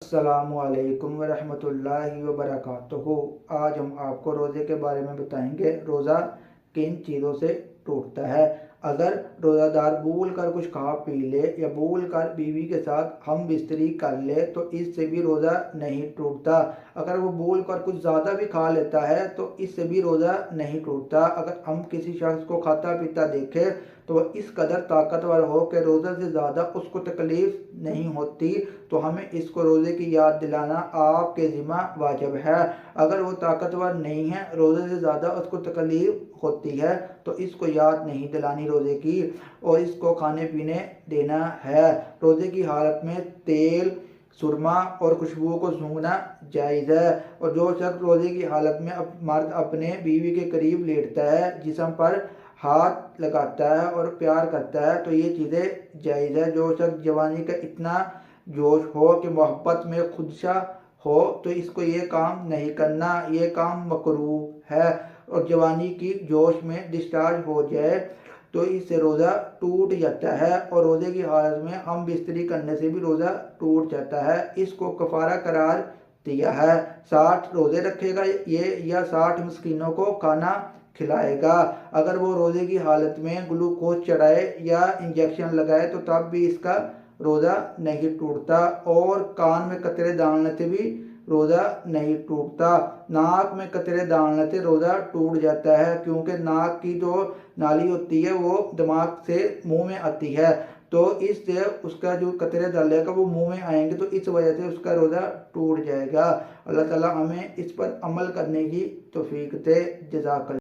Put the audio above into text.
अस्सलामुअलैकुम वरहमतुल्लाहि वबरकातुहू। आज हम आपको रोज़े के बारे में बताएंगे। रोज़ा किन चीज़ों से टूटता है। अगर रोज़ादार भूल कर कुछ खा पी ले या भूल कर बीवी के साथ हम बिस्तरी कर ले तो इससे भी रोज़ा नहीं टूटता। अगर वो भूल कर कुछ ज़्यादा भी खा लेता है तो इससे भी रोज़ा नहीं टूटता। अगर हम किसी शख्स को खाता पीता देखें तो वह इस कदर ताकतवर हो कि रोज़े से ज़्यादा उसको तकलीफ़ नहीं होती तो हमें इसको रोज़े की याद दिलाना आपके ज़िम्मा वाजिब है। अगर वो ताकतवर नहीं है, रोज़े से ज़्यादा उसको तकलीफ़ होती है तो इसको याद नहीं दिलानी रोज़े की और इसको खाने पीने देना है। रोज़े की हालत में तेल, सुरमा और खुशबुओं को सूंघना जायज़ है। और जो शख्स रोज़े की हालत में मर्द अपने बीवी के करीब लेटता है, जिस्म पर हाथ लगाता है और प्यार करता है तो ये चीज़ें जायज़ है। जो शख्स जवानी का इतना जोश हो कि मोहब्बत में खुदशा हो तो इसको ये काम नहीं करना, ये काम मकरूह है। और जवानी की जोश में डिस्चार्ज हो जाए तो इससे रोज़ा टूट जाता है और रोज़े की हालत में हम बिस्तरी करने से भी रोज़ा टूट जाता है। इसको कफ़ारा करार दिया है। 60 रोज़े रखेगा ये या 60 मिस्कीनों को खाना खिलाएगा। अगर वो रोज़े की हालत में ग्लूकोज चढ़ाए या इंजेक्शन लगाए तो तब भी इसका रोज़ा नहीं टूटता। और कान में कतरे डालने से भी रोज़ा नहीं टूटता। नाक में कतरे डालने से रोज़ा टूट जाता है क्योंकि नाक की जो नाली होती है वो दिमाग से मुंह में आती है तो इससे उसका जो कतरे डालेगा वो मुंह में आएंगे तो इस वजह से उसका रोज़ा टूट जाएगा। अल्लाह ताला हमें इस पर अमल करने की तौफीक दे। जज़ाकल्लाह।